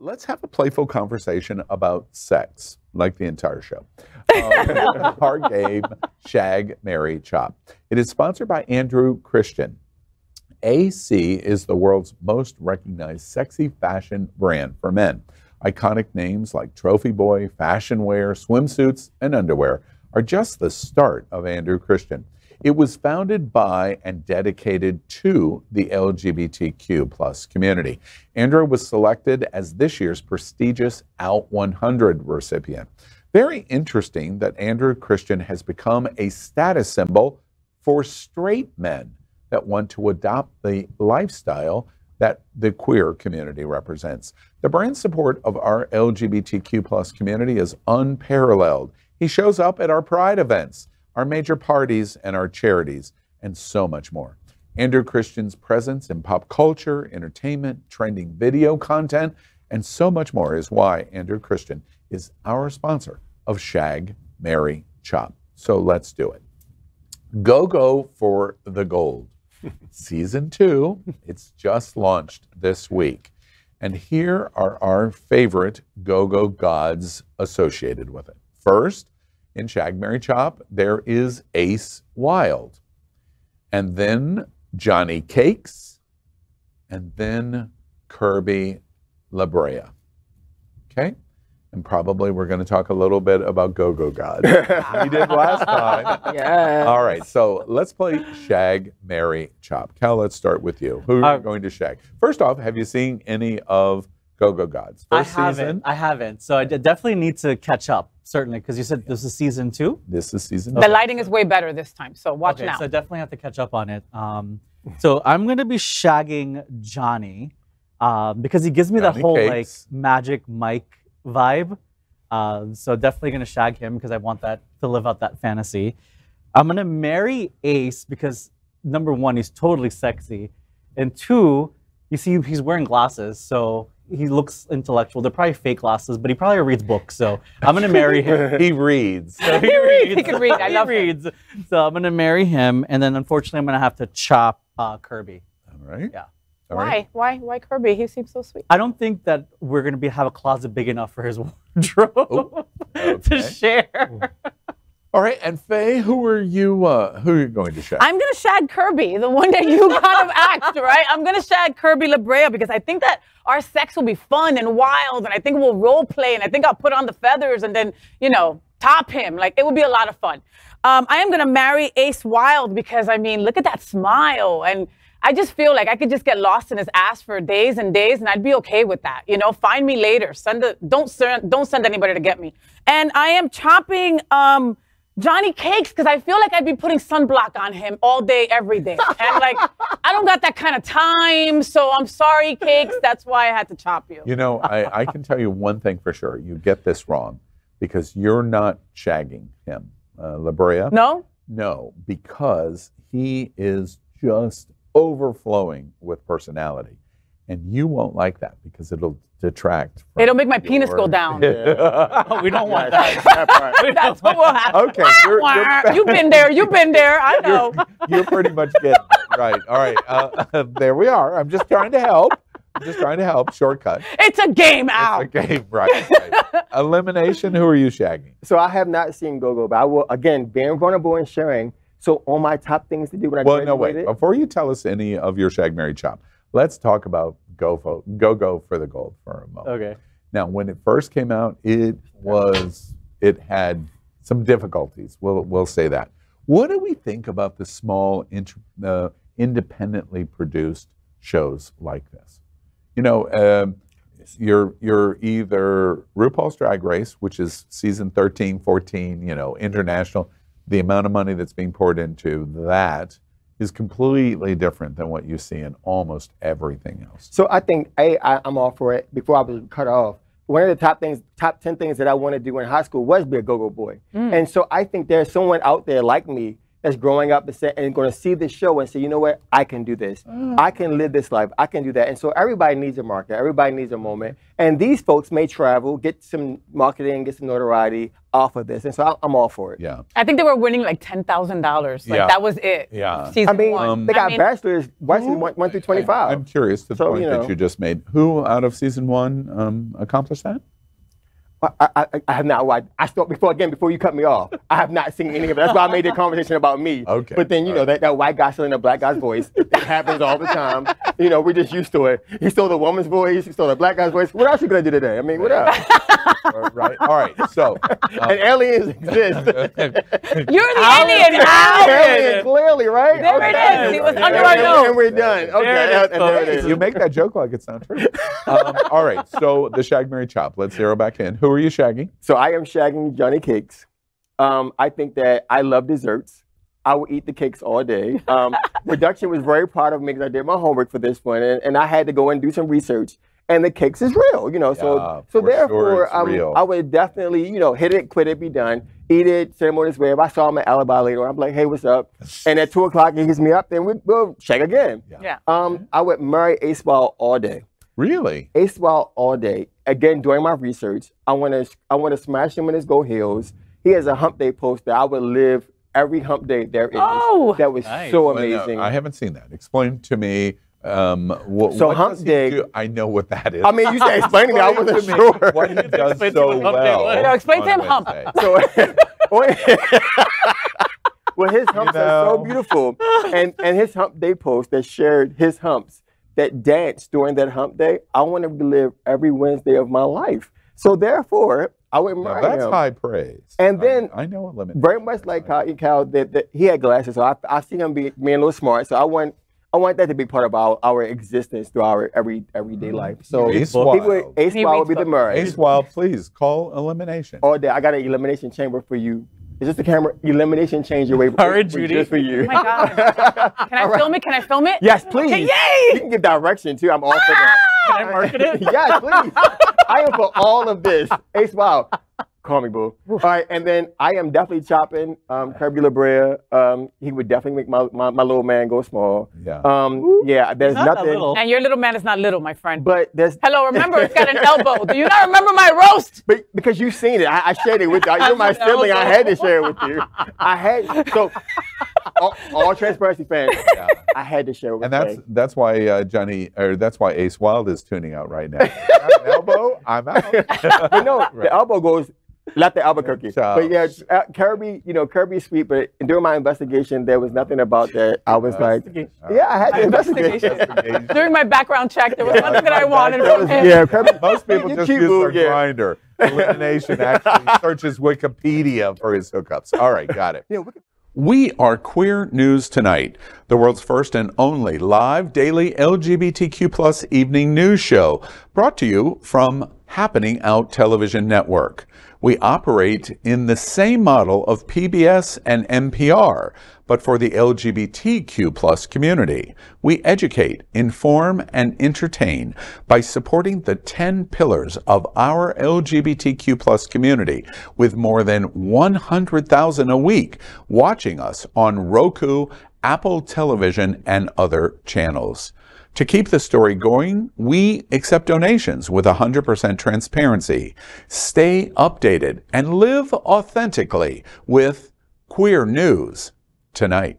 let's have a playful conversation about sex, like the entire show. Our game, Shag, Marry, Chop. It is sponsored by Andrew Christian. AC is the world's most recognized sexy fashion brand for men. Iconic names like Trophy Boy, fashion wear, swimsuits, and underwear are just the start of Andrew Christian. It was founded by and dedicated to the LGBTQ plus community. Andrew was selected as this year's prestigious Out 100 recipient. Very interesting that Andrew Christian has become a status symbol for straight men that want to adopt the lifestyle that the queer community represents. The brand's support of our LGBTQ plus community is unparalleled. He shows up at our Pride events, our major parties, and our charities, and so much more. Andrew Christian's presence in pop culture, entertainment, trending video content, and so much more is why Andrew Christian is our sponsor of Shag, Marry, Chop. So let's do it. GoGo for the Gold. Season 2, it's just launched this week. And here are our favorite GoGo gods associated with it. First, in Shag, Marry, Chop, there is Ace Wilde. And then Johnny Cakes. And then Kirby La Brea. Okay? And probably we're going to talk a little bit about GoGo gods. We did last time. Yes. All right, so let's play Shag, Marry, Chop. Cal, let's start with you. Who are you going to shag? First off, have you seen any of GoGo gods? First season? I haven't. So I definitely need to catch up, certainly, because you said this is season 2? This is season 2. The lighting is way better this time, so watch now. So I definitely have to catch up on it. So I'm going to be shagging Johnny because he gives me that whole like Magic Mike vibe. So definitely going to shag him because I want that to live out that fantasy. I'm going to marry Ace because number 1, he's totally sexy. And 2, you see he's wearing glasses, so he looks intellectual. They're probably fake glasses, but he probably reads books. So I'm going to marry him. He reads. So he reads. He can read. I love reads. So I'm going to marry him. And then unfortunately, I'm going to have to chop Kirby. All right. Yeah. Why? Why Kirby? He seems so sweet. I don't think that we're going to have a closet big enough for his wardrobe to share. All right, and Faye, who are you going to shag? I'm going to shag Kirby, the one that you kind of asked, right? I'm going to shag Kirby La Brea because I think that our sex will be fun and wild, and I think we'll role play, and I think I'll put on the feathers and then, you know, top him. Like, it would be a lot of fun. I am going to marry Ace Wilde because, I mean, look at that smile. And I just feel like I could just get lost in his ass for days and days, and I'd be okay with that. You know, find me later. Don't send anybody to get me. And I am chopping Johnny Cakes because I feel like I'd be putting sunblock on him all day, every day. And like, I don't got that kind of time, so I'm sorry, Cakes. That's why I had to chop you. You know, I can tell you one thing for sure. You get this wrong because you're not shagging him. La Brea? No? No, because he is just overflowing with personality. And you won't like that because it'll detract. It'll make my penis go down. Oh, we don't want that. That's what will happen. Okay. You've been there. You've been there. I know. You're pretty much getting it. Right. All right. There we are. I'm just trying to help. Shortcut. It's a game, Al. It's a game. Right. Elimination. Who are you shagging? So I have not seen GoGo, but I will, again, being vulnerable and sharing. So on my top things to do when I graduated. Well, no, wait. Before you tell us any of your Shag, Marry, Chop, let's talk about GoGo for the Gold for a moment. Okay. Now, when it first came out, it had some difficulties. We'll say that. What do we think about the small, independently produced shows like this? You know, you're either RuPaul's Drag Race, which is season 13, 14, you know, international. The amount of money that's being poured into that is completely different than what you see in almost everything else. So I think, I'm all for it. Before I was cut off, one of the top 10 things that I wanted to do in high school was be a go-go boy. And so I think there's someone out there like me that's growing up and going to see this show and say, you know what, I can do this. I can live this life. I can do that. And so everybody needs a market. Everybody needs a moment. And these folks may travel, get some marketing, get some notoriety off of this. And so I'm all for it. Yeah. I think they were winning like $10,000. Like that was it. Yeah. Season one. They got bachelors, 1 through 25. I'm curious to the point that you just made. Who out of season 1 accomplished that? I have not watched. I stopped before you cut me off. I have not seen any of it. That's why I made the conversation about me. Okay. But then that white guy still in a black guy's voice. It happens all the time. We're just used to it. He stole the woman's voice. He stole the black guy's voice. What else you gonna do today? I mean, what else? Right. All right. So. And aliens exist. You're the alien, Al. Alien, clearly, right? There it is. He was under our nose. And we're done. Okay. There it is. You make that joke like it's not true. All right. So the Shag, Marry, Chop. Let's zero back in. Who are you shagging? So I am shagging Johnny Cakes. I think that I love desserts. I will eat the cakes all day. Production was very proud of me because I did my homework for this one, and I had to go and do some research. And the cakes is real, so therefore, I would definitely, hit it, quit it, be done, eat it, send him on his way. If I saw him at Alibi later, I'm like, hey, what's up? And at 2 o'clock, he hits me up, then we'll shag again. Yeah. I would marry Ace Wild all day. Really? Ace Wild all day. Again, doing my research, I want to smash him in his Go Heels. He has a hump day post that I would live every hump day there is. Oh, that was so amazing. No, I haven't seen that. Explain to me. So hump day. I know what that is. I mean, you said explain to me. I wasn't sure. What he does so well. Explain to him hump. So, well, his humps are so beautiful, and his hump day post that shared his humps, that dance during that hump day. I want to relive every Wednesday of my life. So therefore, I would marry him. That's high praise. And then I know a limit. Very much like Cal, that he had glasses, so I see him being a little smart. So I want that to be part of our existence through our everyday life. So Ace Wild would be the marriage. Ace Wild, please call elimination. All day. I got an elimination chamber for you. Is this the camera? Elimination chamber way just for you. Oh my God. Can I film it? Can I film it? Yes, please. Okay, yay! You can give direction too. I'm all for that. Can I market it? Yes, please. I am for all of this. Ace Wild. Call me, boo. All right, and then I am definitely chopping Kirby LaBrea. He would definitely make my little man go small. Yeah. There's nothing. And your little man is not little, my friend. But there's. Hello, remember, it's got an elbow. Do you not remember my roast? But because you've seen it, I shared it with you. You're my sibling. I had to share it with you. All transparency fans. Yeah. I had to share it with you. And that's why that's why Ace Wild is tuning out right now. Got an elbow, I'm out. But no, the elbow goes. Left the Albuquerque. But yeah, Kirby's sweet, but during my investigation, there was nothing about that. I was like, I had to investigate. During my background check, there was nothing that I wanted from him. Yeah, Kirby, most people just use their grinder. Elimination actually searches Wikipedia for his hookups. All right, got it. We are Queer News Tonight, the world's first and only live daily LGBTQ+ evening news show, brought to you from Happening Out Television Network. We operate in the same model of PBS and NPR, but for the LGBTQ+ community. We educate, inform, and entertain by supporting the 10 pillars of our LGBTQ+ community, with more than 100,000 a week watching us on Roku, Apple Television, and other channels. To keep the story going, we accept donations with 100% transparency. Stay updated and live authentically with Queer News Tonight.